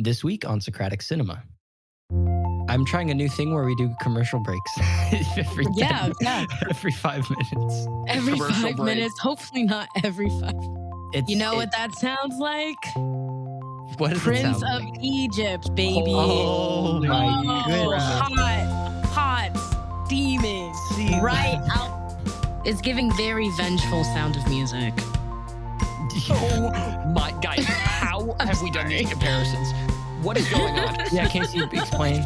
This week on Socratic Cinema. I'm trying a new thing where we do commercial breaks every 5 minutes. Every commercial 5 minutes, hopefully not every 5. You know what that sounds like? What does Prince it sound of like? Egypt, baby. Oh my goodness. Hot, steaming, right out. It's giving very vengeful Sound of Music. Oh my, guys, how have we done these comparisons? What is going on? Yeah, Kasey, explain.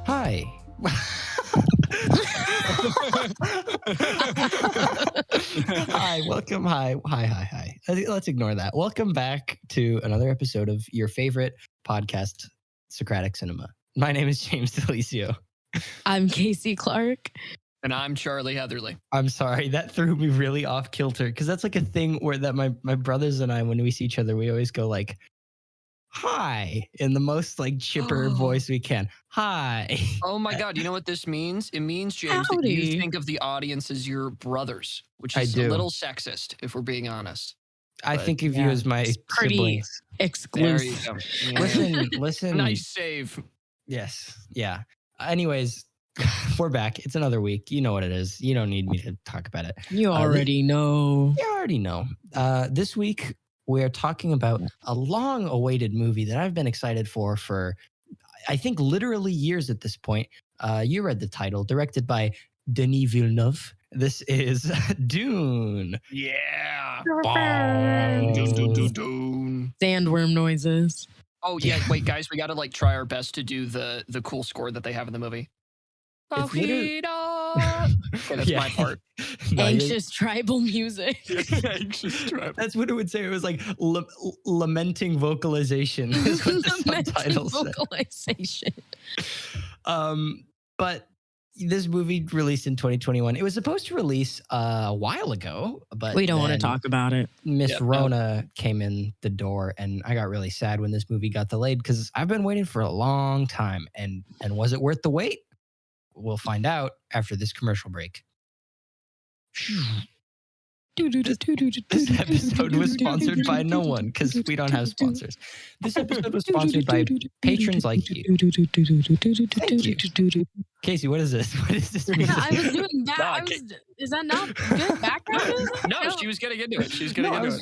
Hi. Hi, welcome. Hi. Let's ignore that. Welcome back to another episode of your favorite podcast, Socratic Cinema. My name is James DeLisio. I'm Jeanette Clark. And I'm Charlie Heatherly. I'm sorry, that threw me really off kilter because that's like a thing where that my brothers and I, when we see each other, we always go like, hi, in the most like chipper voice we can. Hi. Oh my God, you know what this means? It means, James, that you think of the audience as your brothers, which is a little sexist, if we're being honest. I think of you as my siblings. Exclusive. There you go. Yeah. Listen. Nice save. Yes. Yeah. Anyways, we're back. It's another week. You know what it is. You don't need me to talk about it. You already know. You already know. This week, we're talking about a long-awaited movie that I've been excited for, I think, literally years at this point. You read the title, directed by Denis Villeneuve. This is Dune. Yeah. Dune. Sandworm noises. Oh, yeah. Wait, guys, we got to like try our best to do the cool score that they have in the movie. Okay, that's my part. Anxious tribal music. Anxious tribal. That's what it would say. It was like lamenting vocalization is what the subtitles vocalization. But this movie released in 2021. It was supposed to release a while ago, but we don't want to talk about it. Miss Rona came in the door, and I got really sad when this movie got delayed because I've been waiting for a long time. And was it worth the wait? We'll find out after this commercial break. This episode was sponsored by no one because we don't have sponsors. This episode was sponsored by patrons like you. Thank you. Kasey, what is this? What is this music? I was doing that. Is that not good background music? No, she was getting into it.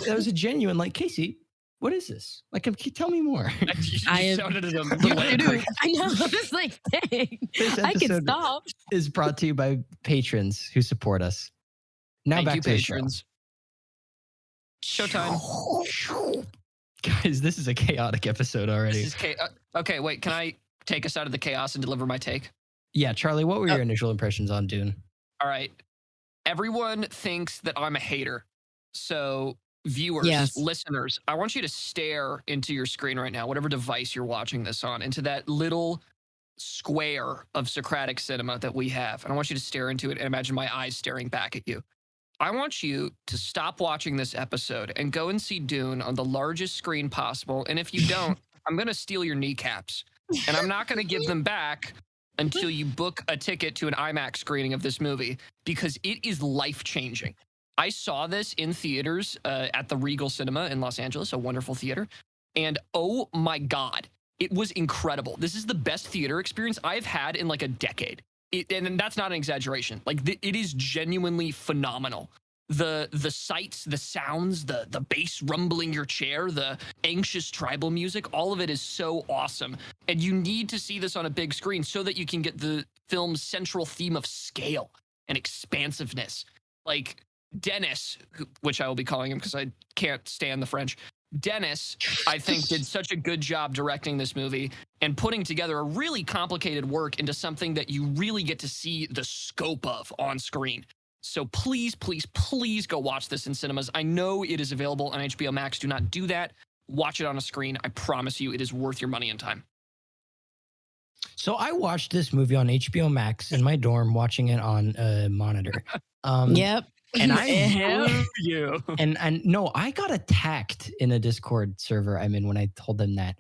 That was a genuine, like, Kasey, what is this? Like, tell me more. I sounded a little angry. I know. It's like, dang. This I can episode stop. is brought to you by patrons who support us. Now Thank back you, to patrons. Showtime. Guys, this is a chaotic episode already. Okay, wait. Can I take us out of the chaos and deliver my take? Yeah, Charlie, what were your initial impressions on Dune? All right. Everyone thinks that I'm a hater. So viewers, listeners, I want you to stare into your screen right now, whatever device you're watching this on, into that little square of Socratic cinema that we have. And I want you to stare into it and imagine my eyes staring back at you. I want you to stop watching this episode and go and see Dune on the largest screen possible. And if you don't, I'm going to steal your kneecaps. And I'm not going to give them back until you book a ticket to an IMAX screening of this movie, because it is life-changing. I saw this in theaters at the Regal Cinema in Los Angeles, a wonderful theater. And oh my God, it was incredible. This is the best theater experience I've had in like a decade. And that's not an exaggeration. Like, it is genuinely phenomenal. The sights, the sounds, the bass rumbling your chair, the anxious tribal music, all of it is so awesome. And you need to see this on a big screen so that you can get the film's central theme of scale and expansiveness. Like Dennis, which I will be calling him because I can't stand the French. Dennis, I think, did such a good job directing this movie and putting together a really complicated work into something that you really get to see the scope of on screen. So please, please, please go watch this in cinemas. I know it is available on HBO Max. Do not do that. Watch it on a screen. I promise you it is worth your money and time. So I watched this movie on HBO Max in my dorm, watching it on a monitor. Yep. And I got attacked in a Discord server I'm in when I told them that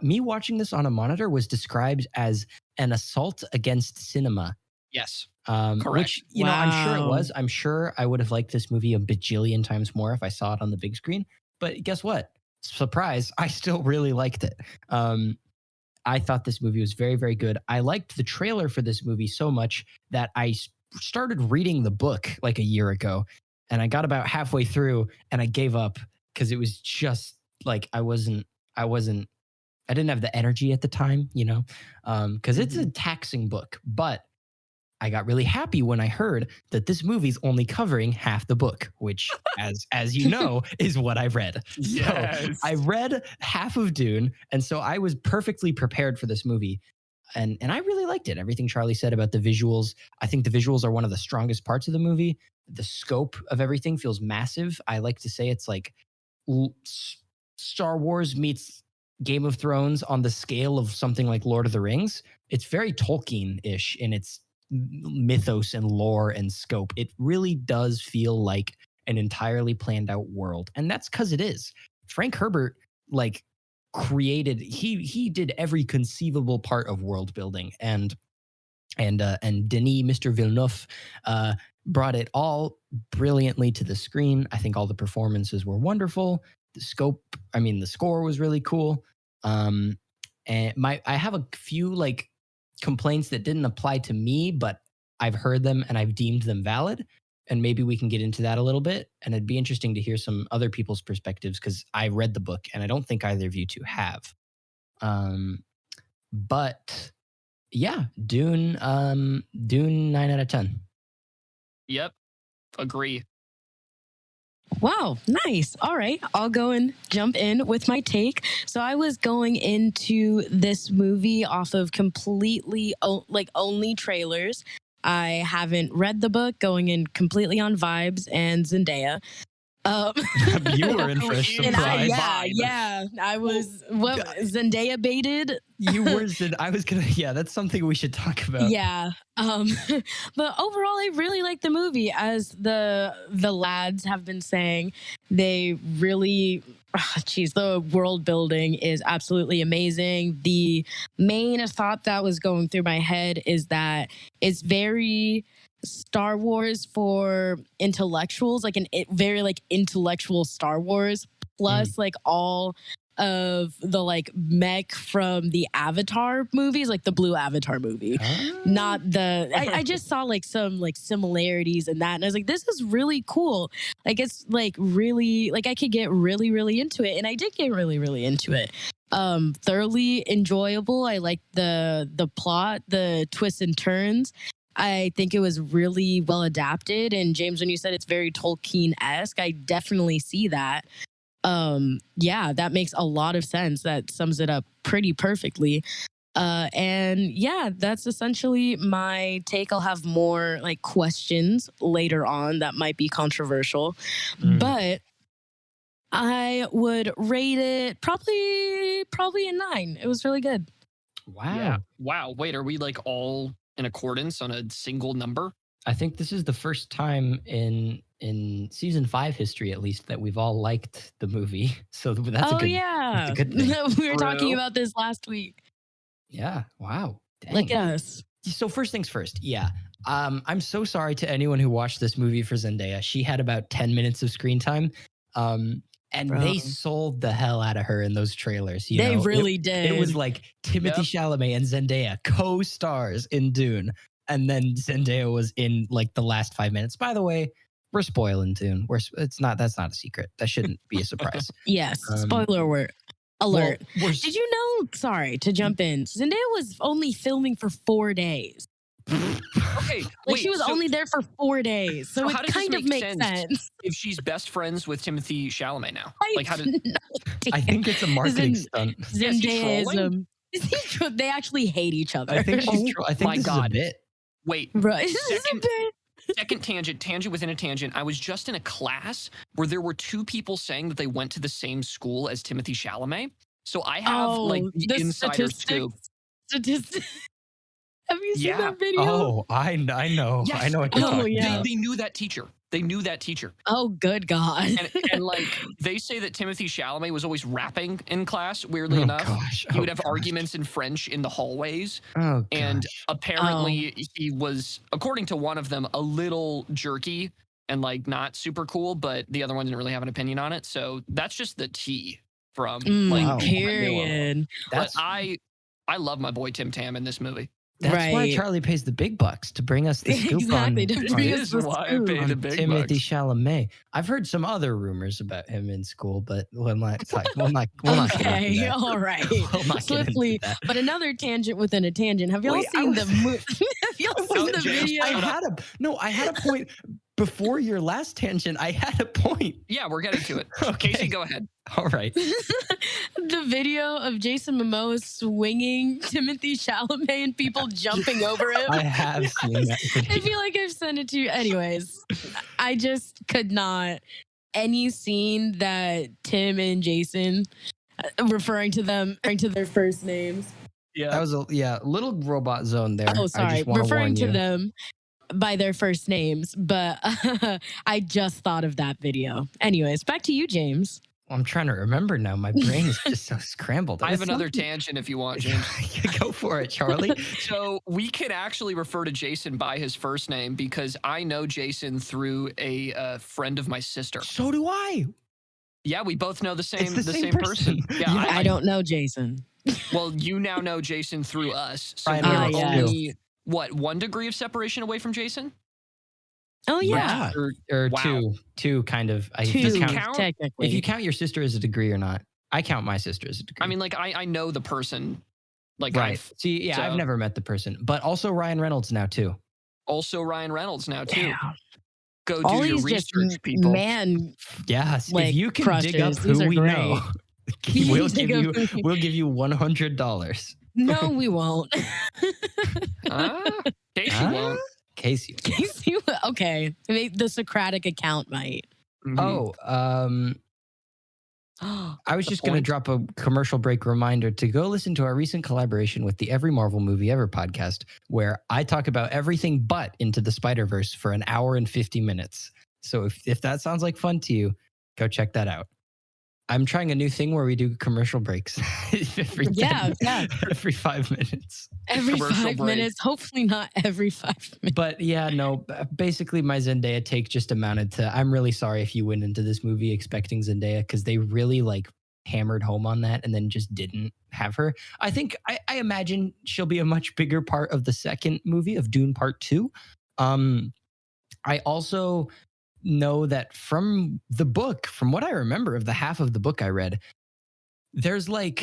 me watching this on a monitor was described as an assault against cinema. Yes. Correct. Which, you know, I'm sure it was. I'm sure I would have liked this movie a bajillion times more if I saw it on the big screen. But guess what? surprise, I still really liked it. I thought this movie was very, very good. I liked the trailer for this movie so much that I started reading the book like a year ago, and I got about halfway through and I gave up because it was just like I didn't have the energy at the time, because it's a taxing book. But I got really happy when I heard that this movie's only covering half the book, which, as you know, is what I read. Yes. So I read half of Dune, and so I was perfectly prepared for this movie. And I really liked it. Everything Charlie said about the visuals, I think the visuals are one of the strongest parts of the movie. The scope of everything feels massive. I like to say it's like Star Wars meets Game of Thrones on the scale of something like Lord of the Rings. It's very Tolkien-ish in its mythos and lore and scope. It really does feel like an entirely planned out world. And that's because it is. Frank Herbert, created, he did every conceivable part of world building. And Denis, Mr. Villeneuve, brought it all brilliantly to the screen. I think all the performances were wonderful. The score was really cool. And I have a few complaints that didn't apply to me, but I've heard them and I've deemed them valid. And maybe we can get into that a little bit. And it'd be interesting to hear some other people's perspectives because I read the book and I don't think either of you two have. But yeah, Dune 9 out of 10. Yep. Agree. Wow, nice. All right, I'll go and jump in with my take. So I was going into this movie off of completely only trailers. I haven't read the book, going in completely on vibes and Zendaya. You were in for a surprise. I was Zendaya baited. You were. I was gonna. Yeah, that's something we should talk about. Yeah. But overall, I really like the movie. As the lads have been saying, they really, the world building is absolutely amazing. The main thought that was going through my head is that it's very Star Wars for intellectuals, very intellectual Star Wars, plus all of the mech from the Avatar movies, like the blue Avatar movie. Not the I just saw some similarities in that, and I was like, this is really cool. It's really I could get really, really into it, and I did get really, really into it. Thoroughly enjoyable. I like the plot, the twists and turns. I think it was really well adapted. And James, when you said it's very Tolkien-esque, I definitely see that. Yeah, that makes a lot of sense. That sums it up pretty perfectly. And yeah, that's essentially my take. I'll have more questions later on that might be controversial, but I would rate it probably a 9. It was really good. Wow. Yeah. Wow. Wait, are we all in accordance on a single number? I think this is the first time in season 5 history, at least, that we've all liked the movie. So that's a good thing. We were talking about this last week. Yeah. Wow. Dang. Look at us. So first things first. Yeah. I'm so sorry to anyone who watched this movie for Zendaya. She had about 10 minutes of screen time. And they sold the hell out of her in those trailers. They really did. It was like Timothée Chalamet and Zendaya co-stars in Dune. And then Zendaya was in the last 5 minutes. By the way, we're spoiling Dune. That's not a secret. That shouldn't be a surprise. Yes. Spoiler alert. Did you know, sorry to jump in, Zendaya was only filming for 4 days. Okay, she was only there for 4 days, so it kind of makes sense if she's best friends with Timothée Chalamet now. I think it's a marketing stunt. Zendayaism. They actually hate each other. I think she's I think this is a bit. Wait, right? Second tangent within a tangent. I was just in a class where there were 2 people saying that they went to the same school as Timothée Chalamet. So I have the insider scoop. Have you seen that video? Oh, I know. Yes. I know what you're talking about. They knew that teacher. They knew that teacher. Oh, good God. And they say that Timothée Chalamet was always rapping in class, weirdly enough. He would have arguments in French in the hallways. And apparently he was, according to one of them, a little jerky and not super cool, but the other one didn't really have an opinion on it. So that's just the tea. from like Wow. Period. but I love my boy Tim Tam in this movie. That's why Right. Charlie pays the big bucks to bring us the scoop Exactly, to on, bring It us is the why I scoop. pay the on big Timothy bucks. Chalamet. I've heard some other rumors about him in school, but we'll not get into Okay, that. all right. We'll not get into Swiftly, that. but another tangent within a tangent. Have y'all Wait, I seen was- have y'all seen the James, video? I had a point before your last tangent. I had a point. Yeah, we're getting to it. Okay. Casey, go ahead. All right. The video of Jason Momoa swinging Timothy Chalamet and people jumping over him. I have seen that I video. feel like I've sent it to you. Anyways, I just could not. Any scene that Tim and Jason referring to their first names. Yeah. That was a little robot zone there. Oh, I sorry. just wanna Referring warn to you. them by their first names, but I just thought of that video. Anyways, back to you, James. I'm trying to remember now. My brain is just so scrambled. I have another tangent if you want, James. Go for it, Charlie. So we can actually refer to Jason by his first name because I know Jason through a friend of my sister. So do I. Yeah, we both know the same the same person. Yeah, Yeah. I don't know Jason. Well, you now know Jason through us. So Ryan we're Reynolds only what 1 degree of separation away from Jason? Oh yeah, Or Wow. two kind of. two Does it count? technically. If you count your sister as a degree or not, I count my sister as a degree. I mean, like I know the person. Like right. I've See, yeah, I've so- never met the person, but also Ryan Reynolds now too. also Ryan Reynolds now too. Yeah. Go All do your these just research, people. man. Yes, Like, if you can dig up crushes. These who are we know, You we'll dig give up you who we- we'll give you $100. No, we won't. Casey Huh? won't. Casey. Casey, okay, the Socratic account might. Mhm. Oh, I was The just going to point. drop a commercial break reminder to go listen to our recent collaboration with the Every Marvel Movie Ever podcast, where I talk about everything but Into the Spider-Verse for an hour and 50 minutes. So if that sounds like fun to you, go check that out. I'm trying a new thing where we do commercial breaks every Yeah, 5 minutes. Every Commercial 5 break. minutes. Hopefully not every 5 minutes. But yeah, no, basically my Zendaya take just amounted to, I'm really sorry if you went into this movie expecting Zendaya, because they really like hammered home on that and then just didn't have her. I think, I imagine she'll be a much bigger part of the second movie of Dune Part Two. I also know that from the book, from what I remember of the half of the book I read, there's not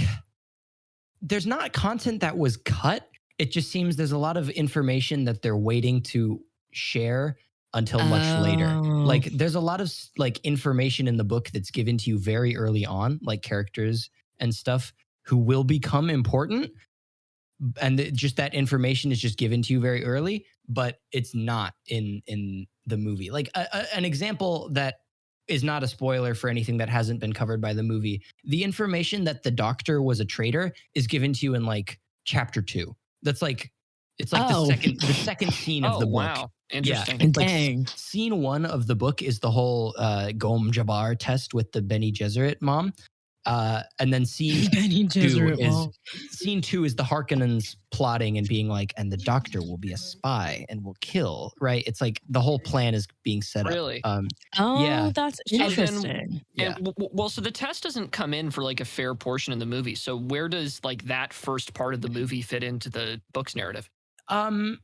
content that was cut. It just seems there's a lot of information that they're waiting to share until much later. Oh. Like there's a lot of like information in the book that's given to you very early on, like characters and stuff who will become important. And just that information is just given to you very early, but it's not in the movie. Like an example that is not a spoiler for anything that hasn't been covered by the movie. The information that the doctor was a traitor is given to you in like chapter 2. That's like, it's like Oh. the second scene of Oh the book. wow, interesting. Like, Dang. scene 1 of the book is the whole Gom Jabbar test with the Bene Gesserit mom. And then scene Benny 2 Gesserit is Mall. scene 2 is the Harkonnens plotting and being like, and the doctor will be a spy and will kill, right? It's like the whole plan is being set Really? up. Oh, Yeah. that's then- interesting. Yeah. And well, so the test doesn't come in for like a fair portion in the movie. So where does like that first part of the movie fit into the book's narrative?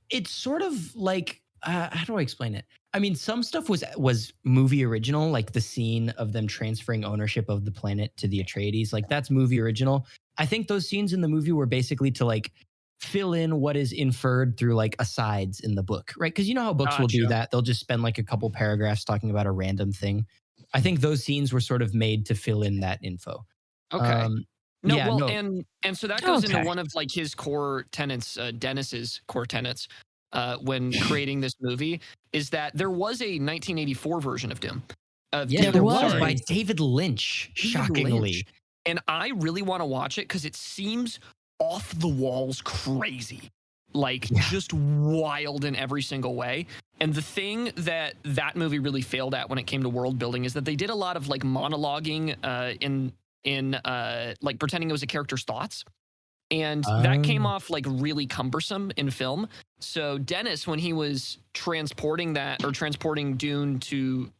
It's sort of like how do I explain it? I mean, some stuff was movie original, like the scene of them transferring ownership of the planet to the Atreides. Like that's movie original. I think those scenes in the movie were basically to like fill in what is inferred through like asides in the book, right? Because you know how books will do Gotcha. that. They'll just spend like a couple paragraphs talking about a random thing. I think those scenes were sort of made to fill in that info. Okay. Yeah, no. And so that goes into Okay. one of like his core tenets, Dennis's core tenets, when creating this movie, is that there was a 1984 version of Doom. Yeah, Doom, there was sorry. by David Lynch, David shockingly. Lynch. And I really want to watch it because it seems off the walls crazy. Like Yeah. just wild in every single way. And the thing that movie really failed at when it came to world building is that they did a lot of like monologuing in like pretending it was a character's thoughts. And that came Oh. off like really cumbersome in film. So Dennis, when he was transporting Dune to,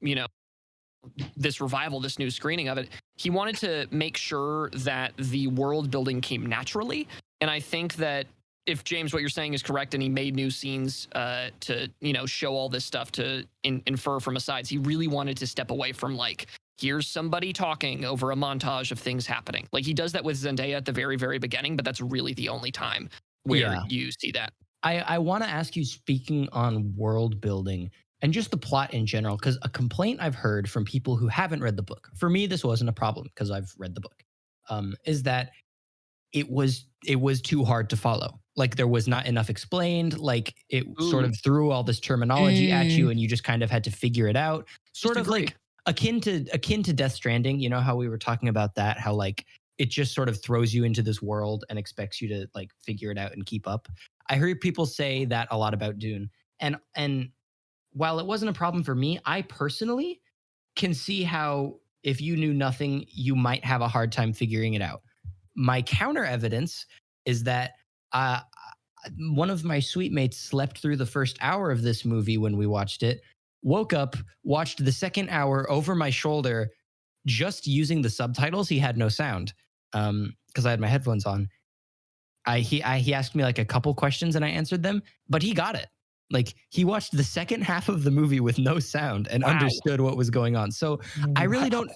this revival, this new screening of it, he wanted to make sure that the world building came naturally. And I think that if James, what you're saying is correct, and he made new scenes to, you know, show all this stuff to infer from asides, he really wanted to step away from like, here's somebody talking over a montage of things happening. Like he does that with Zendaya at the very, very beginning, but that's really the only time where you see that. I want to ask you, speaking on world building and just the plot in general, because a complaint I've heard from people who haven't read the book, for me, this wasn't a problem because I've read the book, is that it was too hard to follow. Like there was not enough explained. Like it sort of threw all this terminology at you, and you just kind of had to figure it out. Sort of like akin to Death Stranding. You know how we were talking about that? How like it just sort of throws you into this world and expects you to like figure it out and keep up. I heard people say that a lot about Dune, and while it wasn't a problem for me, I personally can see how if you knew nothing, you might have a hard time figuring it out. My counter evidence is that one of my suite mates slept through the first hour of this movie when we watched it, woke up, watched the second hour over my shoulder, just using the subtitles. He had no sound because I had my headphones on. He asked me like a couple questions and I answered them, but he got it. Like he watched the second half of the movie with no sound and understood what was going on. So I really don't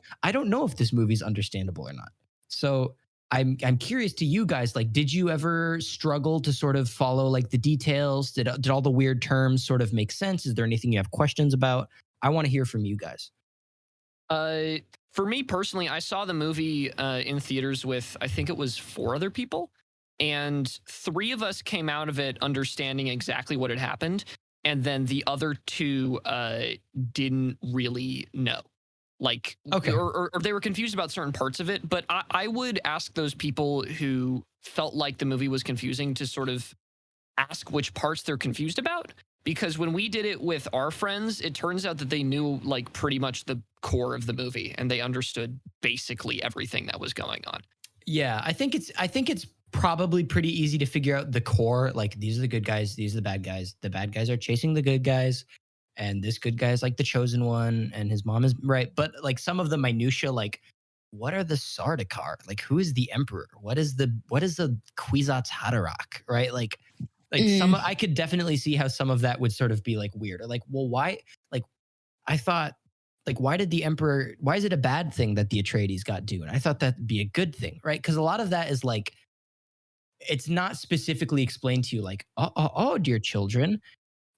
know if this movie's understandable or not. So I'm curious to you guys, like, did you ever struggle to sort of follow like the details? Did all the weird terms sort of make sense? Is there anything you have questions about? I want to hear from you guys. For me personally, I saw the movie in theaters with, I think it was 4 other people. And 3 of us came out of it understanding exactly what had happened. And then the other 2 didn't really know. Like, or they were confused about certain parts of it. But I would ask those people who felt like the movie was confusing to sort of ask which parts they're confused about. Because when we did it with our friends, it turns out that they knew like pretty much the core of the movie and they understood basically everything that was going on. Yeah, I think it's probably pretty easy to figure out the core. Like these are the good guys, these are the bad guys. The bad guys are chasing the good guys. And this good guy is like the chosen one, and his mom is right. But like some of the minutia, like what are the Sardaukar? Like who is the emperor? What is the Kwisatz Haderach? Right? Like some, I could definitely see how some of that would sort of be like weird. Or like, well, why? Like I thought, like why did the emperor? Why is it a bad thing that the Atreides got Dune? I thought that'd be a good thing, right? Because a lot of that is like it's not specifically explained to you. Like, oh, dear children.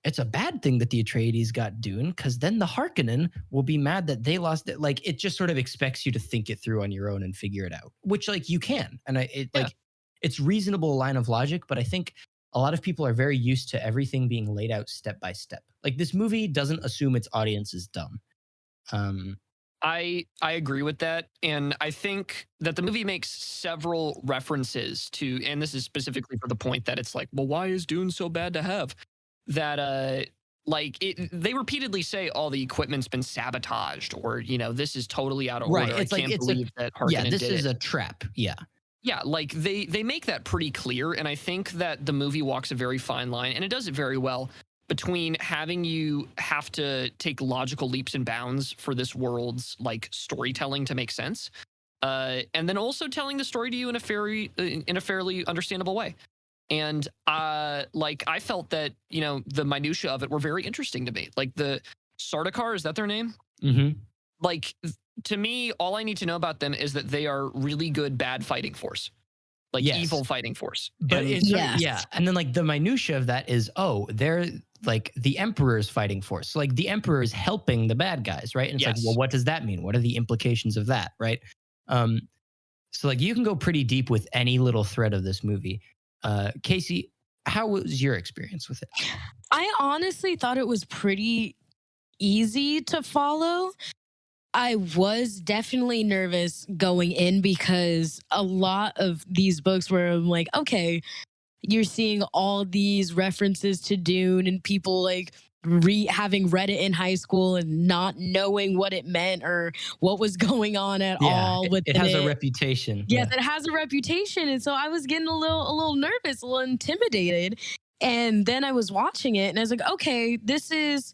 It's a bad thing that the Atreides got Dune because then the Harkonnen will be mad that they lost it. Like it just sort of expects you to think it through on your own and figure it out, which like you can. And like it's reasonable line of logic, but I think a lot of people are very used to everything being laid out step by step. Like this movie doesn't assume its audience is dumb. I agree with that. And I think that the movie makes several references to, and this is specifically for the point that it's like, well, why is Dune so bad to have? That they repeatedly say all the equipment's been sabotaged, or you know this is totally out of order. It's I can't believe that Harkonnen this did is it. a trap. Yeah, like they make that pretty clear, and I think that the movie walks a very fine line, and it does it very well between having you have to take logical leaps and bounds for this world's like storytelling to make sense, and then also telling the story to you in a fairly understandable way. And like I felt that, you know, the minutia of it were very interesting to me. Like the Sardaukar, is that their name? Mm-hmm. Like to me, all I need to know about them is that they are really good bad fighting force, like evil fighting force. But and then like the minutia of that is, oh, they're like the Emperor's fighting force. So, like the Emperor is helping the bad guys, right? And it's like, well, what does that mean? What are the implications of that, right? So like you can go pretty deep with any little thread of this movie. Kasey, how was your experience with it? I honestly thought it was pretty easy to follow. I was definitely nervous going in because a lot of these books where I'm like, okay, you're seeing all these references to Dune and people like having read it in high school and not knowing what it meant or what was going on at all with it. Has a reputation. Yes, it has a reputation. And so I was getting a little nervous, a little intimidated. And then I was watching it and I was like, okay, this is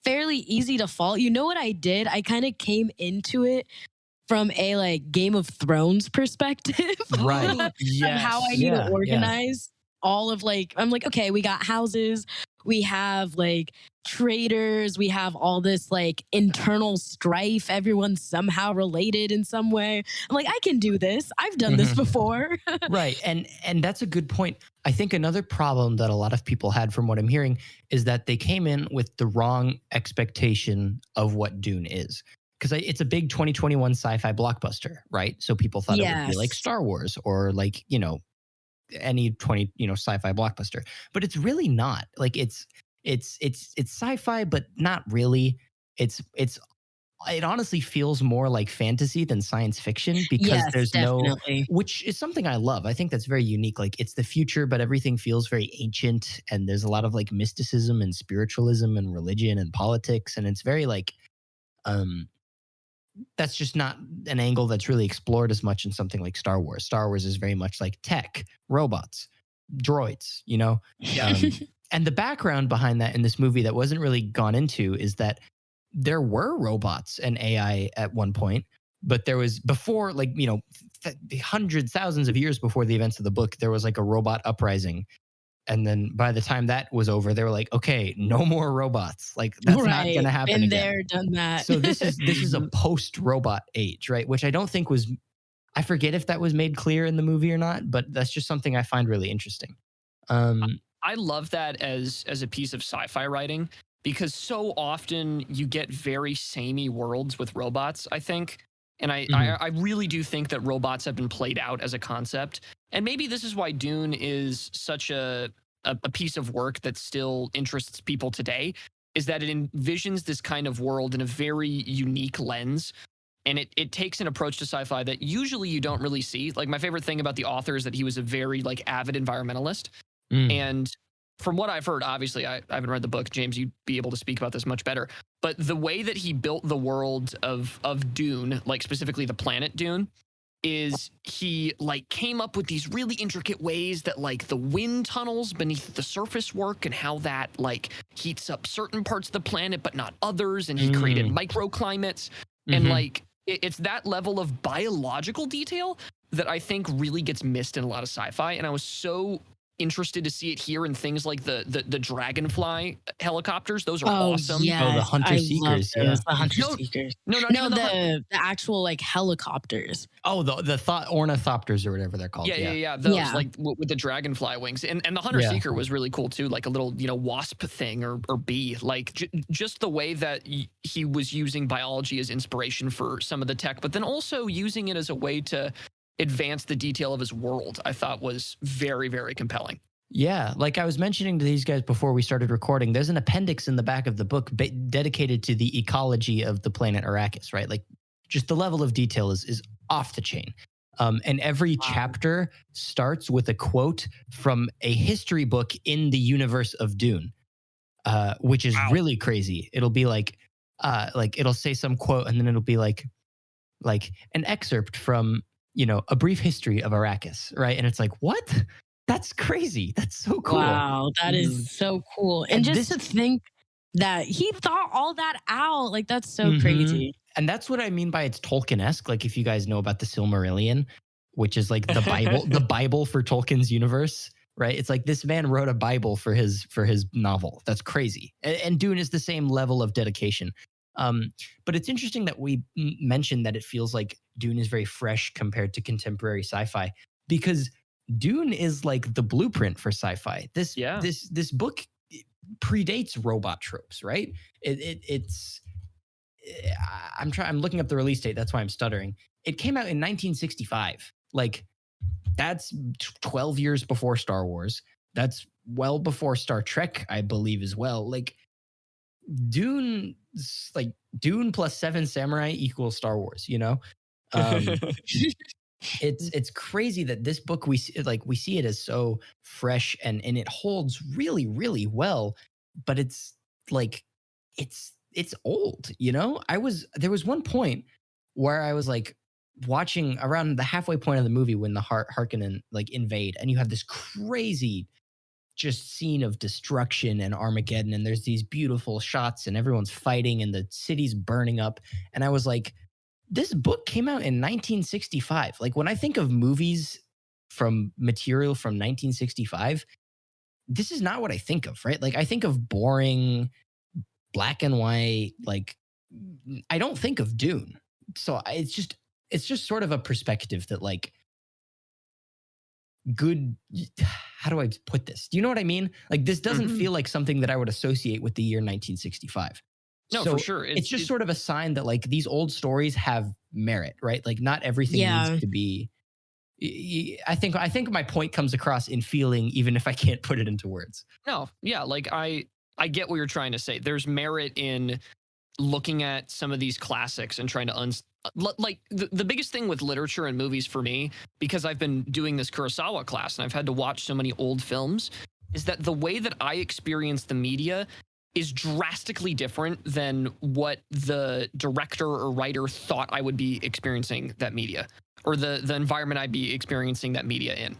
fairly easy to fall. You know what I did? I kind of came into it from a like Game of Thrones perspective Right. of how Yes. I need to Yeah. organize all of like, I'm like, okay, we got houses, we have like traders, we have all this like internal strife, everyone's somehow related in some way. I'm like, I can do this. I've done this Mhm. before. Right. And that's a good point. I think another problem that a lot of people had from what I'm hearing is that they came in with the wrong expectation of what Dune is. Because it's a big 2021 sci-fi blockbuster, right? So people thought it would be like Yes. Star Wars or like, any sci-fi blockbuster. But it's really not. Like it's sci-fi, but not really. It honestly feels more like fantasy than science fiction because Yes, there's no, definitely. which is something I love. I think that's very unique. Like it's the future, but everything feels very ancient, and there's a lot of like mysticism and spiritualism and religion and politics, and it's very like um that's just not an angle that's really explored as much in something like Star Wars. Star Wars is very much like tech, robots, droids, and the background behind that in this movie that wasn't really gone into is that there were robots and AI at one point, but there was before, like, hundreds, thousands of years before the events of the book, there was like a robot uprising. And then by the time that was over, they were like, okay, no more robots. Like that's not going Right. to happen Been again. there, done that. So this is a post-robot age, right? Which I don't think was, I forget if that was made clear in the movie or not, but that's just something I find really interesting. I love that as a piece of sci-fi writing because so often you get very samey worlds with robots, I think. And I really do think that robots have been played out as a concept. And maybe this is why Dune is such a piece of work that still interests people today, is that it envisions this kind of world in a very unique lens. And it takes an approach to sci-fi that usually you don't really see. Like my favorite thing about the author is that he was a very like avid environmentalist. And from what I've heard, obviously I haven't read the book, James, you'd be able to speak about this much better. But the way that he built the world of Dune, like specifically the planet Dune, is he like came up with these really intricate ways that like the wind tunnels beneath the surface work and how that like heats up certain parts of the planet but not others, and he created microclimates. And like it's that level of biological detail that I think really gets missed in a lot of sci-fi. And I was so interested to see it here in things like the Dragonfly helicopters. Those are awesome. Yes, Oh, the hunter I seekers, love those, yeah. the hunter No, seekers. no, not No, even the actual like helicopters. Oh, the thought ornithopters or whatever they're called. Yeah. Those Yeah. like with the dragonfly wings, and the hunter Yeah. seeker was really cool too, like a little wasp thing or bee, like just the way that he was using biology as inspiration for some of the tech, but then also using it as a way to advance the detail of his world. I thought was very, very compelling. Yeah, like I was mentioning to these guys before we started recording, there's an appendix in the back of the book dedicated to the ecology of the planet Arrakis, right? Like just the level of detail is off the chain. And every chapter starts with a quote from a history book in the universe of Dune, which is really crazy. It'll be like it'll say some quote and then it'll be like an excerpt from, a brief history of Arrakis, right? And it's like, what? That's crazy. That's so cool. Wow, that is so cool. And just to think that he thought all that out, like that's so crazy. And that's what I mean by it's Tolkien-esque. Like if you guys know about the Silmarillion, which is like the Bible, the Bible for Tolkien's universe, right? It's like this man wrote a Bible for his novel. That's crazy. And Dune is the same level of dedication. But it's interesting that we mentioned that it feels like Dune is very fresh compared to contemporary sci-fi, because Dune is like the blueprint for sci-fi. This book predates robot tropes, right? I'm looking up the release date. That's why I'm stuttering. It came out in 1965. Like that's 12 years before Star Wars. That's well before Star Trek, I believe, as well. Like Dune plus Seven Samurai equals Star Wars. It's crazy that this book we see it as so fresh and it holds really, really well, but it's like it's old. There was one point where I was like watching around the halfway point of the movie when the Harkonnen like invade, and you have this crazy just scene of destruction and Armageddon, and there's these beautiful shots and everyone's fighting and the city's burning up. And I was like, this book came out in 1965. Like when I think of movies from material from 1965, this is not what I think of, right? Like I think of boring black and white, like I don't think of Dune. So it's just sort of a perspective that like good, how do I put this? Do you know what I mean? Like this doesn't feel like something that I would associate with the year 1965. No, so for sure. It's just sort of a sign that like these old stories have merit, right? Like not everything needs to be. I think my point comes across in feeling, even if I can't put it into words. No, yeah, like I get what you're trying to say. There's merit in looking at some of these classics and trying to like the biggest thing with literature and movies for me, because I've been doing this Kurosawa class and I've had to watch so many old films, is that the way that I experience the media is drastically different than what the director or writer thought I would be experiencing that media, or the environment I'd be experiencing that media in.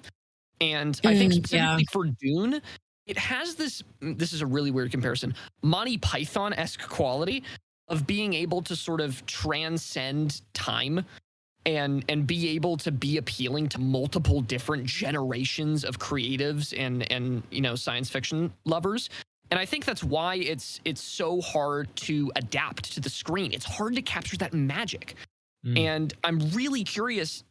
And I think specifically for Dune, it has this is a really weird comparison, Monty Python-esque quality of being able to sort of transcend time and be able to be appealing to multiple different generations of creatives and you know, science fiction lovers. And I think that's why it's so hard to adapt to the screen. It's hard to capture that magic. And I'm really curious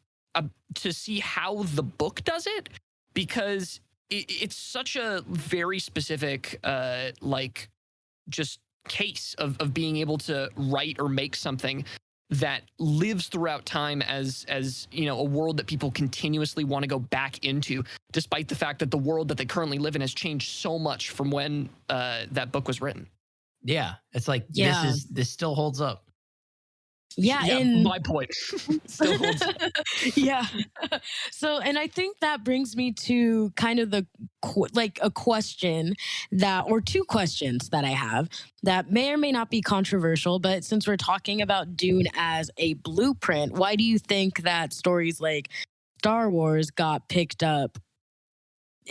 to see how the book does it, because it's such a very specific, like, just case of being able to write or make something that lives throughout time as you know, a world that people continuously want to go back into, despite the fact that the world that they currently live in has changed so much from when that book was written. Yeah, it's like this still holds up. Yeah, my point still holds up. Yeah. So, and I think that brings me to kind of the like a question that, or two questions that I have that may or may not be controversial, but since we're talking about Dune as a blueprint, why do you think that stories like Star Wars got picked up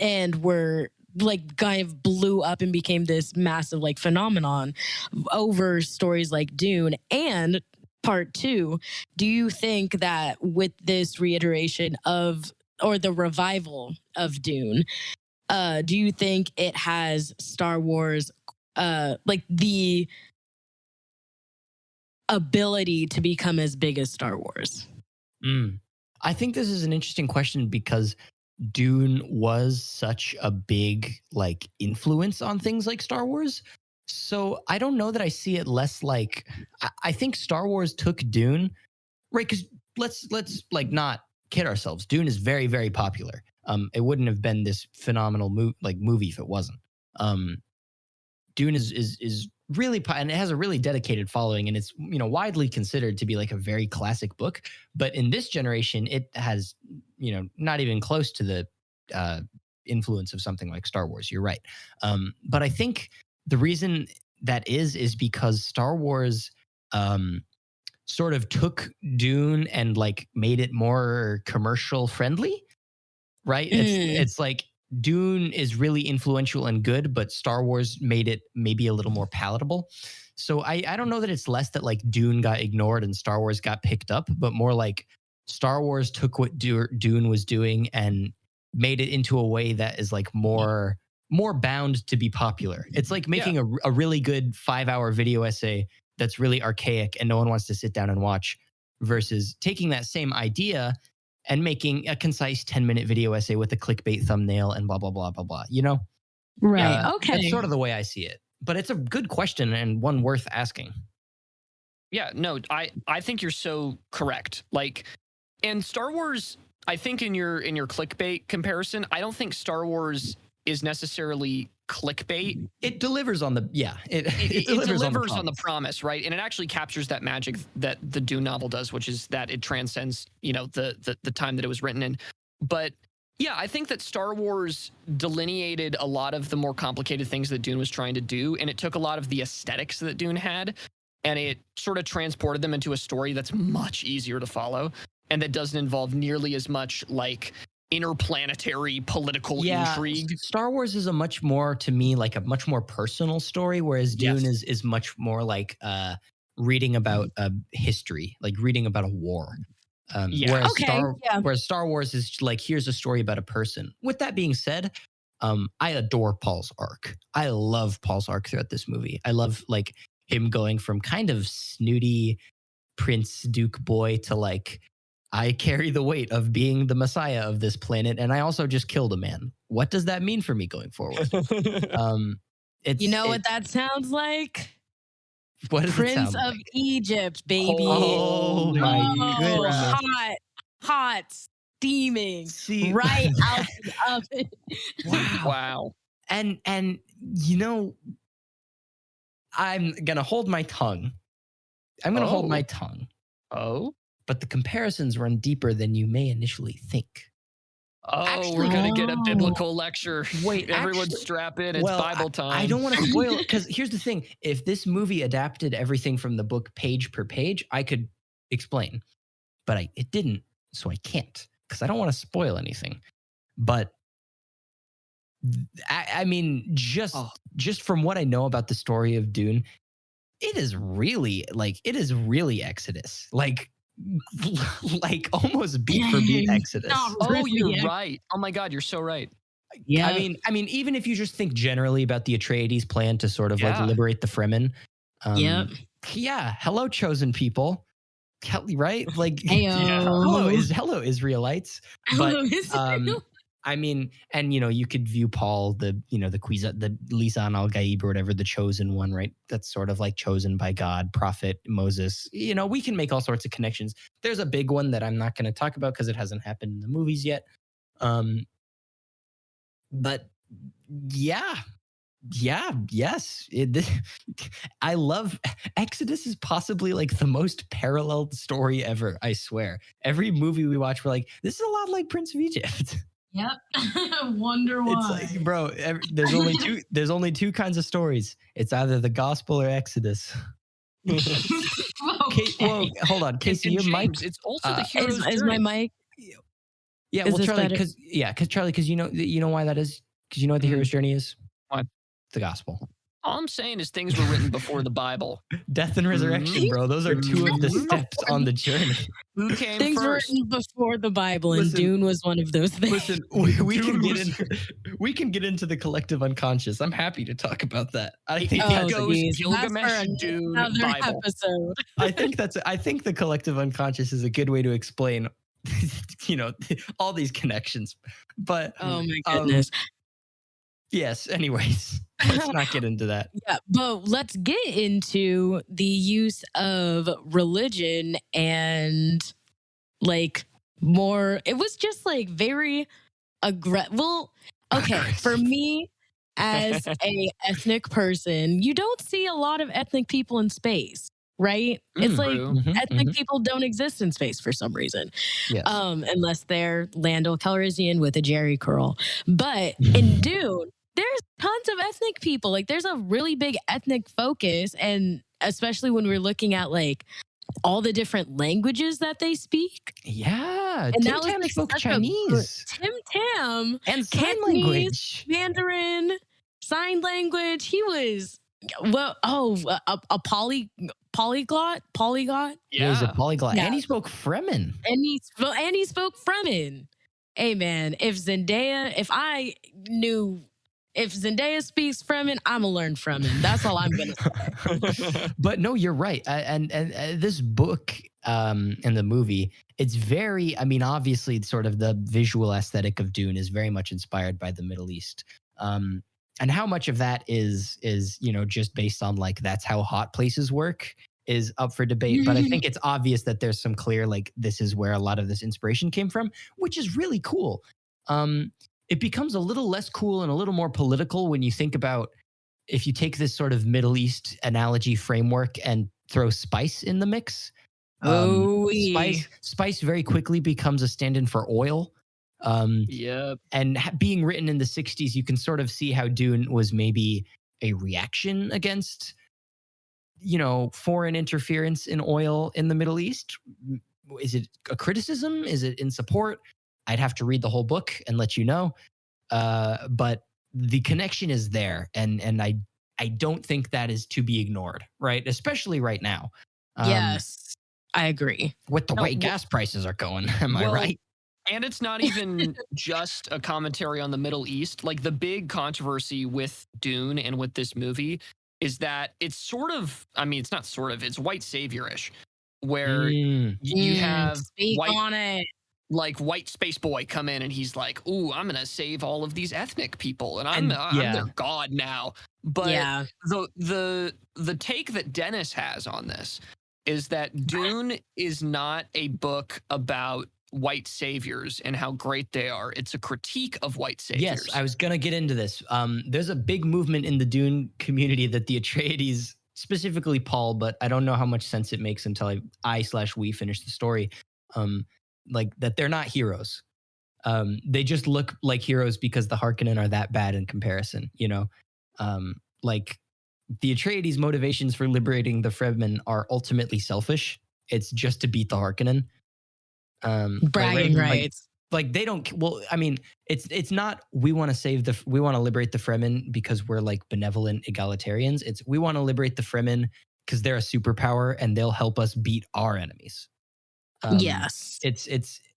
and were like kind of blew up and became this massive like phenomenon over stories like Dune? And Part Two, do you think that with this reiteration of, or the revival of Dune, do you think it has Star Wars, like the ability to become as big as Star Wars? I think this is an interesting question because Dune was such a big like influence on things like Star Wars. So I don't know that I see it less like, I think Star Wars took Dune, right? Because let's like not kid ourselves. Dune is very, very popular. It wouldn't have been this phenomenal movie if it wasn't. Dune is really, and it has a really dedicated following, and it's, you know, widely considered to be like a very classic book. But in this generation, it has, you know, not even close to the influence of something like Star Wars. You're right. But I think the reason that is because Star Wars sort of took Dune and like made it more commercial friendly, right? It's like Dune is really influential and good, but Star Wars made it maybe a little more palatable. So I don't know that it's less that like Dune got ignored and Star Wars got picked up, but more like Star Wars took what Dune was doing and made it into a way that is like more bound to be popular. It's like making a really good 5-hour video essay that's really archaic and no one wants to sit down and watch, versus taking that same idea and making a concise 10-minute video essay with a clickbait thumbnail and blah, blah, blah, blah, blah, you know? Right. Okay. That's sort of the way I see it. But it's a good question and one worth asking. Yeah, no, I think you're so correct. Like, and Star Wars, I think in your clickbait comparison, I don't think Star Wars is necessarily clickbait. It delivers on the it delivers on the promise, right? And it actually captures that magic that the Dune novel does, which is that it transcends, you know, the time that it was written in. But yeah, I think that Star Wars delineated a lot of the more complicated things that Dune was trying to do, and it took a lot of the aesthetics that Dune had, and it sort of transported them into a story that's much easier to follow and that doesn't involve nearly as much like interplanetary political intrigue. Star Wars is a much more, to me, like a much more personal story, whereas Dune is much more like reading about history, like reading about a war. Whereas Star Wars is like, here's a story about a person. With that being said, I adore Paul's arc. I love Paul's arc throughout this movie. I love like him going from kind of snooty Prince Duke boy to like, I carry the weight of being the messiah of this planet, and I also just killed a man. What does that mean for me going forward? What that sounds like? What does Prince it sound of like? Egypt, baby. Oh my goodness. Hot, steaming, right out the oven. Wow. And I'm gonna hold my tongue. Hold my tongue. Oh. But the comparisons run deeper than you may initially think. Oh, we're going to get a biblical lecture. Wait, everyone strap in. It's Bible time. I don't want to spoil it, because here's the thing. If this movie adapted everything from the book page per page, I could explain. But it didn't, so I can't, because I don't want to spoil anything. But I mean, just from what I know about the story of Dune, it is really Exodus. Like almost beat for beat Exodus. You're right. Oh my God, you're so right. Yeah. I mean, even if you just think generally about the Atreides plan to sort of like liberate the Fremen. Yeah. Hello, chosen people. Right? Like, hello, Israelites. But I mean, and you could view Paul, the Lisan al-Gaib or whatever, the chosen one, right? That's sort of like chosen by God, prophet Moses. We can make all sorts of connections. There's a big one that I'm not going to talk about because it hasn't happened in the movies yet. But yes. I love Exodus is possibly like the most paralleled story ever. I swear. Every movie we watch, we're like, this is a lot like Prince of Egypt. Yep. Wonder why. It's like, bro, there's only two kinds of stories. It's either the gospel or Exodus. Well, hold on, Kasey, your mic. It's also the hero's journey. Is my mic? Yeah, well, Charlie, because you know why that is? Because you know what the hero's journey is? What? The gospel. All I'm saying is things were written before the Bible. Death and resurrection, bro. Those are two of the steps on the journey. Who came things first? Things were written before the Bible, and Dune was one of those things. Listen, we can get into the collective unconscious. I'm happy to talk about that. I think that goes Gilgamesh, Dune, Bible. Episode. I think the collective unconscious is a good way to explain, all these connections. But oh my goodness. Yes. Anyways, let's not get into that. Yeah, but let's get into the use of religion and like more. It was just like very aggressive. Well, okay, for me as a ethnic person, you don't see a lot of ethnic people in space, right? It's like ethnic people don't exist in space for some reason, unless they're Lando Calrissian with a Jerry curl. But in Dune, there's tons of ethnic people. Like, there's a really big ethnic focus, and especially when we're looking at like all the different languages that they speak. Yeah, and Tim Tam spoke Chinese. Tim Tam and sign language, Mandarin, sign language. He was a polyglot. Yeah, he's a polyglot, and he spoke Fremen. And he spoke Fremen. Hey man, if Zendaya speaks Fremen, I'm gonna learn Fremen. That's all I'm gonna say. But no, you're right. And this book and the movie, it's very. I mean, obviously, sort of the visual aesthetic of Dune is very much inspired by the Middle East. And how much of that is just based on like that's how hot places work is up for debate. But I think it's obvious that there's some clear like this is where a lot of this inspiration came from, which is really cool. It becomes a little less cool and a little more political when you think about if you take this sort of Middle East analogy framework and throw spice in the mix. Spice very quickly becomes a stand-in for oil. And being written in the 60s, you can sort of see how Dune was maybe a reaction against, foreign interference in oil in the Middle East. Is it a criticism? Is it in support? I'd have to read the whole book and let you know. But the connection is there, and I don't think that is to be ignored, right? Especially right now. Yes, I agree. With the way gas prices are going, am I right? And it's not even just a commentary on the Middle East. Like, the big controversy with Dune and with this movie is that it's sort of, I mean, it's not sort of, it's white savior-ish, where you have speak on it. Like white space boy come in and he's like, "Ooh, I'm gonna save all of these ethnic people, and I'm their god now." But the take that Dennis has on this is that Dune is not a book about white saviors and how great they are. It's a critique of white saviors. Yes, I was gonna get into this. There's a big movement in the Dune community that the Atreides, specifically Paul, but I don't know how much sense it makes until I/we finish the story. Like that they're not heroes. They just look like heroes because the Harkonnen are that bad in comparison, you know? Like the Atreides' motivations for liberating the Fremen are ultimately selfish. It's just to beat the Harkonnen. Bragging rights. Like they don't. Well, I mean, it's not. We want to liberate the Fremen because we're like benevolent egalitarians. It's we want to liberate the Fremen because they're a superpower and they'll help us beat our enemies. Yes.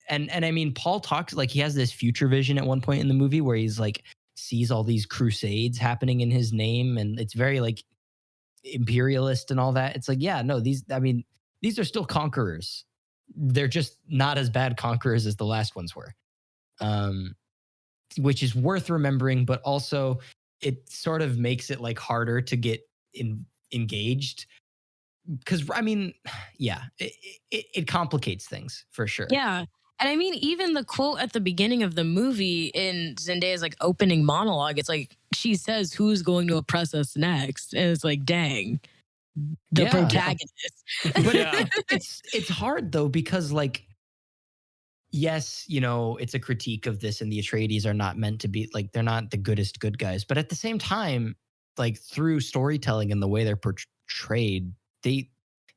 And I mean, Paul talks like he has this future vision at one point in the movie where he's like sees all these crusades happening in his name, and it's very like imperialist and all that. It's like, yeah, no, these are still conquerors. They're just not as bad conquerors as the last ones were, which is worth remembering. But also, it sort of makes it like harder to get engaged. Because I mean, yeah, it complicates things for sure. Yeah. And I mean, even the quote at the beginning of the movie in Zendaya's like opening monologue, it's like she says, "Who's going to oppress us next?" And it's like, dang, the protagonist. But it's hard though, because like, yes, you know, it's a critique of this, and the Atreides are not meant to be like, they're not the goodest good guys. But at the same time, like through storytelling and the way they're portrayed,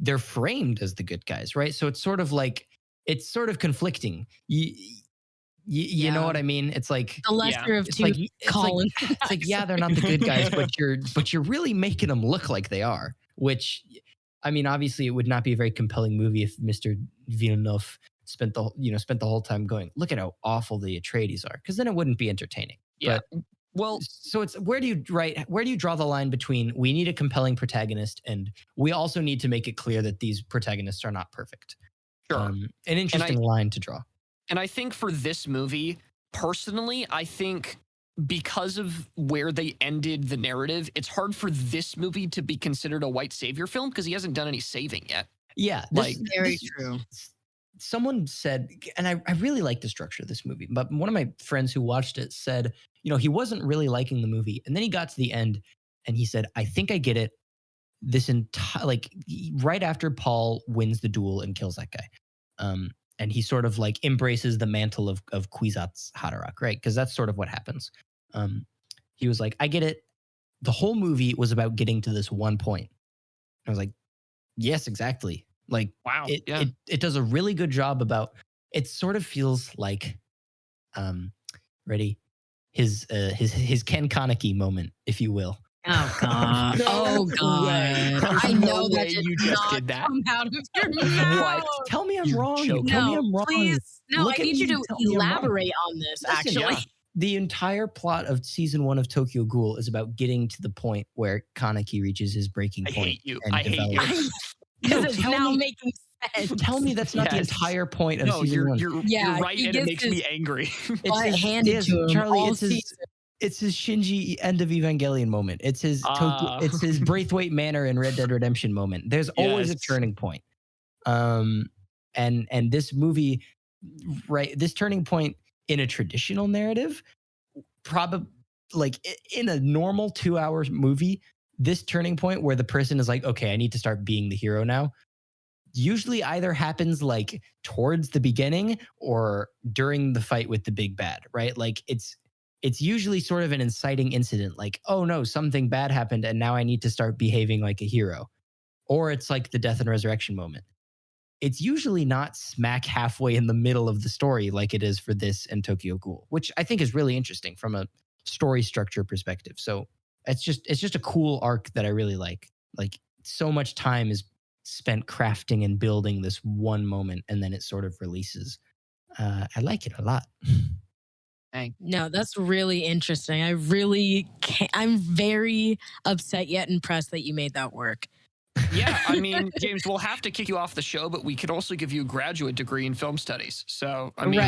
they're framed as the good guys, right? So it's sort of like, it's sort of conflicting. You know what I mean? It's like the lesser of two Colin. It's like, yeah, they're not the good guys, but you're really making them look like they are. Which, I mean, obviously, it would not be a very compelling movie if Mr. Villeneuve spent the whole time going, "Look at how awful the Atreides are," because then it wouldn't be entertaining. Yeah. But, well, so it's where do you draw the line between we need a compelling protagonist and we also need to make it clear that these protagonists are not perfect? Sure. An interesting line to draw. And I think for this movie, personally, I think because of where they ended the narrative, it's hard for this movie to be considered a white savior film because he hasn't done any saving yet. Yeah, very true. Someone said, and I really like the structure of this movie, but one of my friends who watched it said, you know, he wasn't really liking the movie. And then he got to the end and he said, I think I get it. This entire, like right after Paul wins the duel and kills that guy. And he sort of like embraces the mantle of Kwisatz Haderach, right? Because that's sort of what happens. He was like, I get it. The whole movie was about getting to this one point. I was like, yes, exactly. Like, wow, it does a really good job about. It sort of feels like, ready, his Ken Kaneki moment, if you will. Oh God! Oh God! I know that you just did that. Come out of your mouth. What? Tell me I'm wrong. No, Tell me I'm wrong. please. No, Look I need you to elaborate on this. Listen, actually, the entire plot of season 1 of Tokyo Ghoul is about getting to the point where Kaneki reaches his breaking point. I hate you. And I hate you. Because it's now making sense. Tell me that's not the entire point of season 1. You're right, and it makes me angry. Handed to him, Charlie. It's his Shinji end of Evangelion moment. It's his it's his Braithwaite Manor in Red Dead Redemption moment. There's always a turning point. And this movie, right? This turning point in a traditional narrative, probably like in a normal 2-hour movie, this turning point where the person is like, okay, I need to start being the hero now, usually either happens like towards the beginning or during the fight with the big bad, right? Like it's usually sort of an inciting incident, like, oh no, something bad happened and now I need to start behaving like a hero. Or it's like the death and resurrection moment. it's usually not smack halfway in the middle of the story like it is for this and Tokyo Ghoul, which I think is really interesting from a story structure perspective. So it's just a cool arc that I really like. Like so much time is spent crafting and building this one moment, and then it sort of releases. I like it a lot. Dang. No, that's really interesting. I really can't, I'm very upset yet impressed that you made that work. Yeah, I mean, James, we'll have to kick you off the show, but we could also give you a graduate degree in film studies. So, I mean,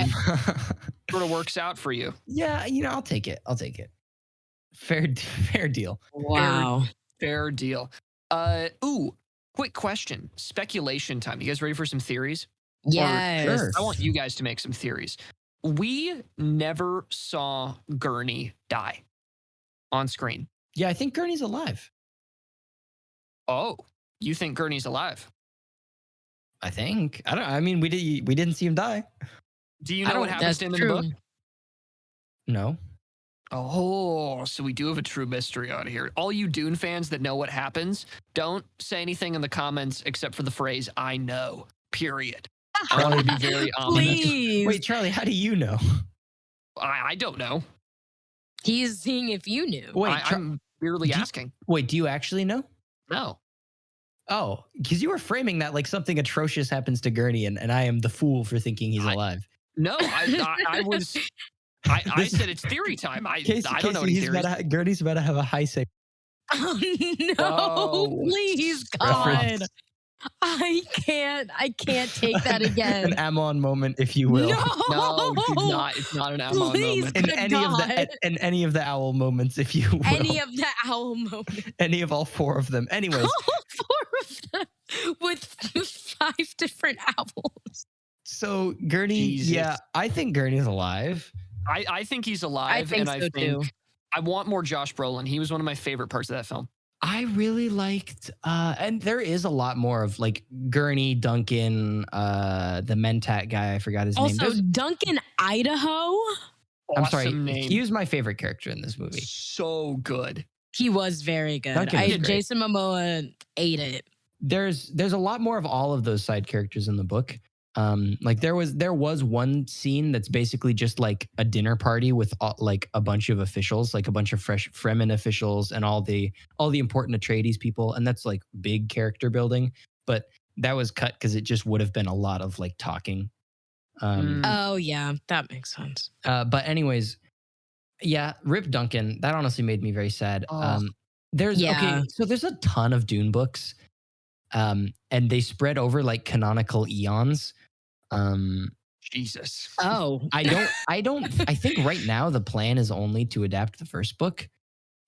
sort of works out for you. Yeah, I'll take it. Fair deal. Wow. Fair deal. Quick question. Speculation time. You guys ready for some theories? Yes. Sure. I want you guys to make some theories. We never saw Gurney die on screen. Yeah, I think Gurney's alive. Oh, you think Gurney's alive? I think. I mean, we didn't see him die. Do you know what happens to him in the book? No. Oh, so we do have a true mystery on here. All you Dune fans that know what happens, don't say anything in the comments except for the phrase "I know." Period. I want to be very ominous. Please. Wait, Charlie, how do you know? I don't know. He's seeing if you knew. Wait, I'm merely asking. Wait, do you actually know? No. Oh, because you were framing that like something atrocious happens to Gurney, and I am the fool for thinking he's alive. No, I was. I said it's theory time. I don't know any theories. Gurney's about to have a high say. Oh, no, Oh, please, God. I can't take that again. An Amon moment, if you will. No, it's not an Amon Please, moment. In any of the owl moments, if you will. Any of the owl moments. Any of all four of them. Anyways. All four of them with 5 different owls. So Gurney, Jesus. yeah, I think Gurney's alive. I think he's alive, I think too. I want more Josh Brolin. He was one of my favorite parts of that film. I really liked, and there is a lot more of like Gurney, Duncan, the Mentat guy. I forgot his name. Also, Duncan Idaho. I'm sorry. Awesome name. He was my favorite character in this movie. So good. He was very good. Duncan was great. Jason Momoa ate it. There's a lot more of all of those side characters in the book. Like there was one scene that's basically just like a dinner party with like a bunch of officials, like a bunch of fresh Fremen officials and all the important Atreides people, and that's like big character building. But that was cut because it just would have been a lot of like talking. Oh yeah, that makes sense. But anyways, yeah, Rip Duncan. That honestly made me very sad. Oh. Okay, so there's a ton of Dune books, and they spread over like canonical eons. Jesus. Oh, I think right now the plan is only to adapt the first book.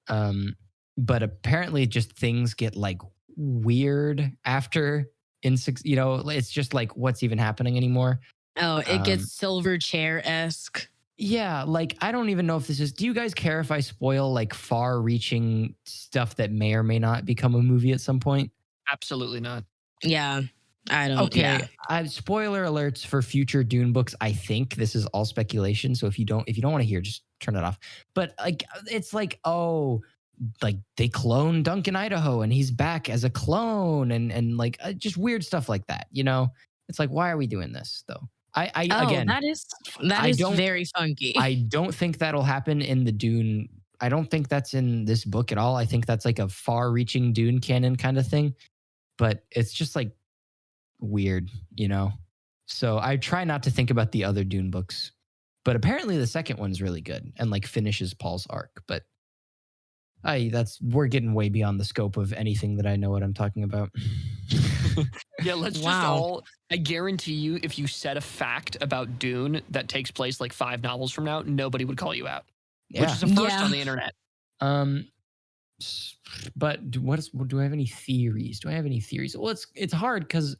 But apparently just things get like weird after it's just like what's even happening anymore. Oh, it gets Silver Chair-esque. Yeah, like I don't even know if do you guys care if I spoil like far reaching stuff that may or may not become a movie at some point? Absolutely not. Yeah. I don't. Okay. Yeah. Spoiler alerts for future Dune books. I think this is all speculation. So if you don't want to hear, just turn it off. But like, it's like, oh, like they clone Duncan Idaho and he's back as a clone and like just weird stuff like that. It's like, why are we doing this though? Again, that is very funky. I don't think that'll happen in the Dune. I don't think that's in this book at all. I think that's like a far-reaching Dune canon kind of thing. But it's just like weird, So I try not to think about the other Dune books. But apparently the second one's really good and like finishes Paul's arc. But we're getting way beyond the scope of anything that I know what I'm talking about. Yeah, let's I guarantee you, if you said a fact about Dune that takes place like 5 novels from now, nobody would call you out. Yeah. Which is a first on the internet. But do I have any theories? Well, it's hard because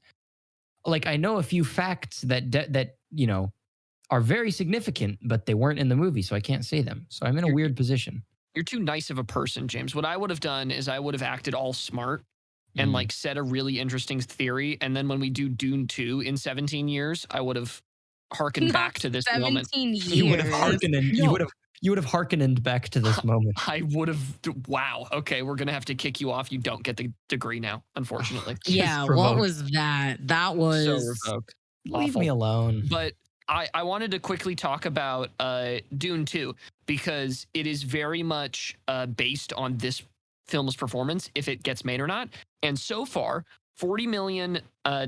like I know a few facts that are very significant, but they weren't in the movie, so I can't say them. So I'm in a weird position. You're too nice of a person, James. What I would have done is I would have acted all smart and like said a really interesting theory, and then when we do Dune 2 in 17 years, I would have harkened back to this moment. 17 years. You would have harkened and You would have hearkened back to this moment. I would have. Wow. Okay, we're gonna have to kick you off. You don't get the degree now, unfortunately. Yeah, revoked. what was that? That was So revoked. Leave Awful. me alone. But I wanted to quickly talk about Dune 2 because it is very much based on this film's performance, if it gets made or not. And so far, 40 million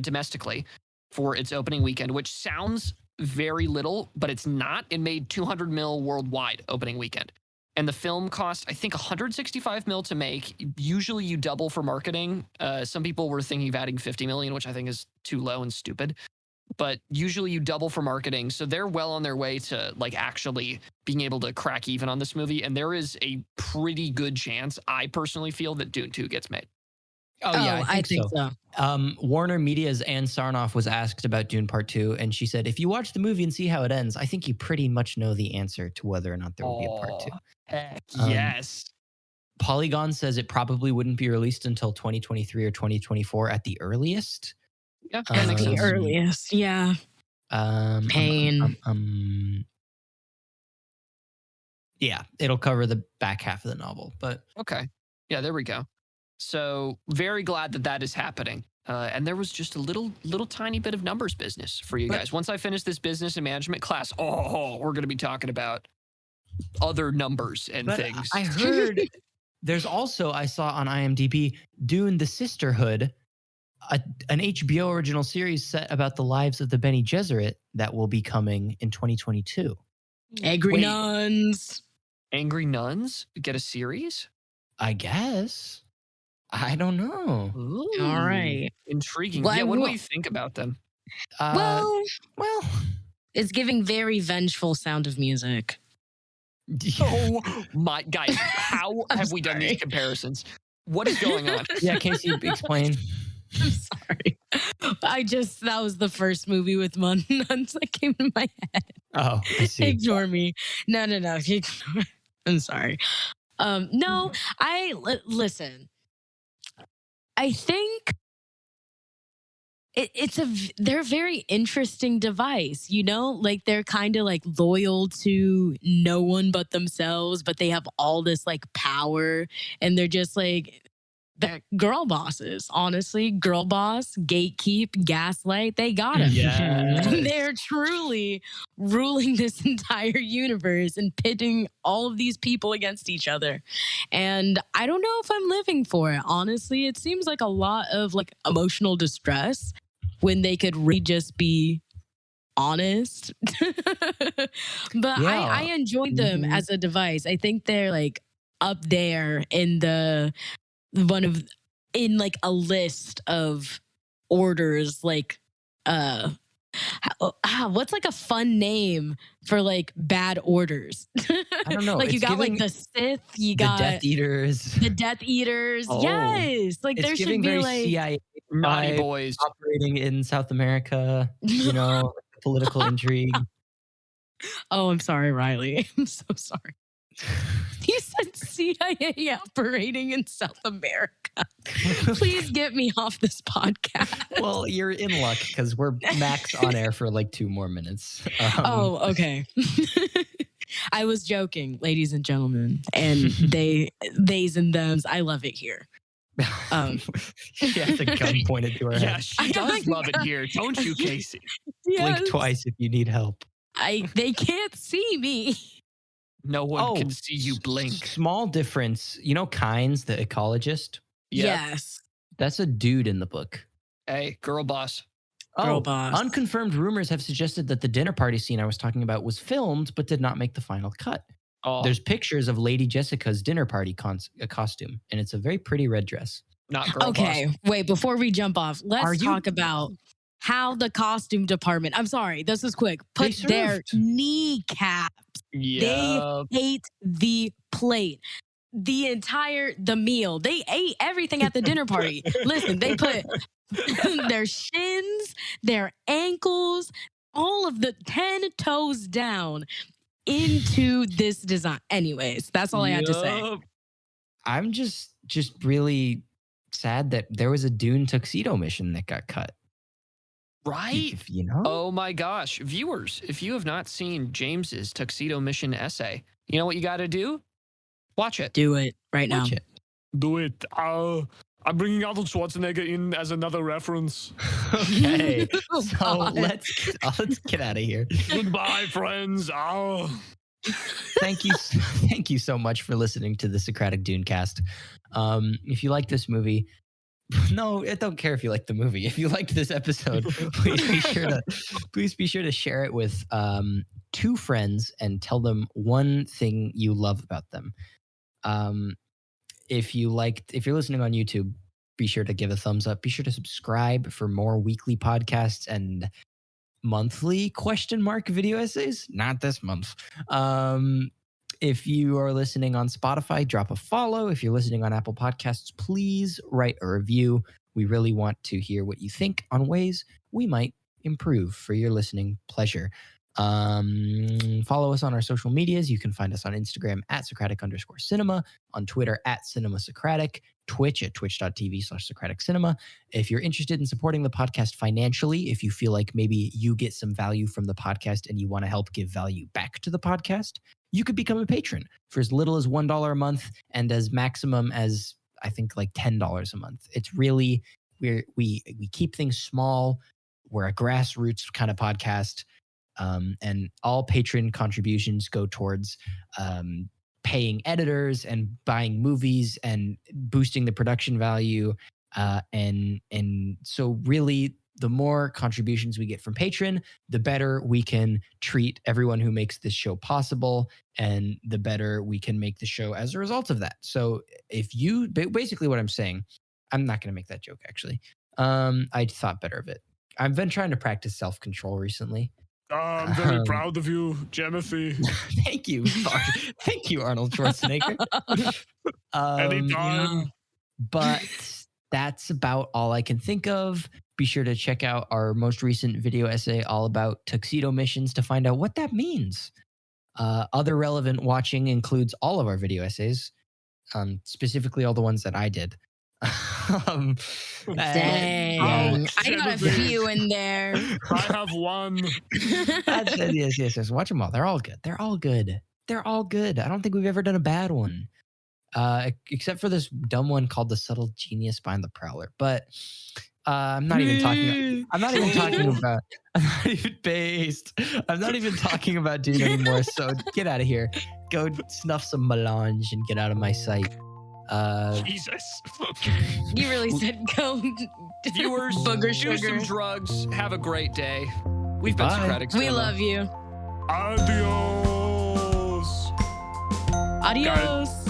domestically for its opening weekend, which sounds very little, but it's not. It made 200 mil worldwide opening weekend. And the film cost, I think, 165 mil to make. Usually you double for marketing. Some people were thinking of adding 50 million, which I think is too low and stupid. But usually you double for marketing. So they're well on their way to like actually being able to crack even on this movie. And there is a pretty good chance, I personally feel, that Dune 2 gets made. Oh, yeah, I think so. Warner Media's Ann Sarnoff was asked about Dune Part 2, and she said, if you watch the movie and see how it ends, I think you pretty much know the answer to whether or not there will be a Part 2. Heck yes. Polygon says it probably wouldn't be released until 2023 or 2024 at the earliest. Yeah, at the earliest. Yeah. Pain. Yeah, it'll cover the back half of the novel, but okay. Yeah, there we go. So very glad that that is happening. And there was just a little tiny bit of numbers business for you guys. Once I finish this business and management class, we're going to be talking about other numbers and things. I heard there's also, I saw on IMDb, Dune the Sisterhood, an HBO original series set about the lives of the Bene Gesserit that will be coming in 2022. Angry Nuns. Angry Nuns get a series? I guess. I don't know. Ooh, all right. Intriguing. What do you think about them? Well, it's giving very vengeful Sound of Music. Oh my, guys, how have we done these comparisons? What is going on? Yeah, Kasey, explain. I'm sorry. That was the first movie with nuns that came to my head. Oh, I see. Ignore me. No. I'm sorry. No, listen. I think they're a very interesting device, you know? Like they're kind of like loyal to no one but themselves, but they have all this like power and they're just like, they're girl bosses, honestly. Girl boss, gatekeep, gaslight, they got him. Yeah. They're truly ruling this entire universe and pitting all of these people against each other. And I don't know if I'm living for it, honestly. It seems like a lot of like emotional distress when they could really just be honest. But yeah. I enjoyed them as a device. I think they're like up there in in like a list of orders, like what's like a fun name for like bad orders? I don't know. Like you got like the Sith, you got the Death Eaters. The Death Eaters. Yes. Like there should be like CIA naughty boys operating in South America, you know, political intrigue. Oh, I'm sorry, Riley. I'm so sorry. You said CIA operating in South America. Please get me off this podcast. Well, you're in luck because we're max on air for like 2 more minutes. Okay. I was joking, ladies and gentlemen, and theys and thems. I love it here. She has a gun pointed to her head. Yeah, she does love it here, don't you, Kasey? Yes. Blink twice if you need help. They can't see me. No one can see you blink. Small difference. You know Kynes, the ecologist? Yep. Yes. That's a dude in the book. Hey, girl boss. Girl boss. Unconfirmed rumors have suggested that the dinner party scene I was talking about was filmed but did not make the final cut. Oh. There's pictures of Lady Jessica's dinner party costume, and it's a very pretty red dress. Not girl boss. Okay, wait, before we jump off, let's talk about how the costume department, I'm sorry, this is quick, put their kneecaps. Yep. They ate the plate. The meal. They ate everything at the dinner party. Listen, they put their shins, their ankles, all of the 10 toes down into this design. Anyways, that's all I had to say. I'm just really sad that there was a Dune tuxedo mission that got cut. Right? If you know. Oh my gosh. Viewers, if you have not seen James's Tuxedo Mission essay, you know what you got to do? Watch it. Do it right now. Watch it. Do it. I'm bringing Arnold Schwarzenegger in as another reference. Okay. Oh, So God. let's get out of here. Goodbye, friends. Thank you so much for listening to the Socratic Dunecast. If you like this movie, no, I don't care if you like the movie. If you liked this episode, please be sure to share it with 2 friends and tell them one thing you love about them. If you're listening on YouTube, be sure to give a thumbs up. Be sure to subscribe for more weekly podcasts and monthly ? Video essays. Not this month. If you are listening on Spotify, drop a follow. If you're listening on Apple Podcasts, please write a review. We really want to hear what you think on ways we might improve for your listening pleasure. Follow us on our social medias. You can find us on Instagram at Socratic_cinema, on Twitter at CinemaSocratic, Twitch at twitch.tv/Socratic Cinema. If you're interested in supporting the podcast financially, if you feel like maybe you get some value from the podcast and you want to help give value back to the podcast, you could become a patron for as little as $1 a month and as maximum as I think like $10 a month. It's really we keep things small. We're a grassroots kind of podcast. And all patron contributions go towards paying editors and buying movies and boosting the production value. And so really, the more contributions we get from patron, the better we can treat everyone who makes this show possible, and the better we can make the show as a result of that. So if you, basically what I'm saying, I'm not going to make that joke, actually. I thought better of it. I've been trying to practice self-control recently. I'm very proud of you, Timothy. Thank you. Thank you, Arnold Schwarzenegger. Anytime. But that's about all I can think of. Be sure to check out our most recent video essay all about tuxedo missions to find out what that means. Other relevant watching includes all of our video essays, specifically all the ones that I did. Dang. I got a few in there. I have one. Yes. Watch them all. They're all good. They're all good. I don't think we've ever done a bad one. Except for this dumb one called The Subtle Genius Behind the Prowler. But I'm not even talking about Dune anymore. So get out of here. Go snuff some melange and get out of my sight. Jesus. You really said go. Viewers, Booger do sugar. some drugs. Have a great day. We've been Bye. Socratic We Cinema. love you. Adios. Adios.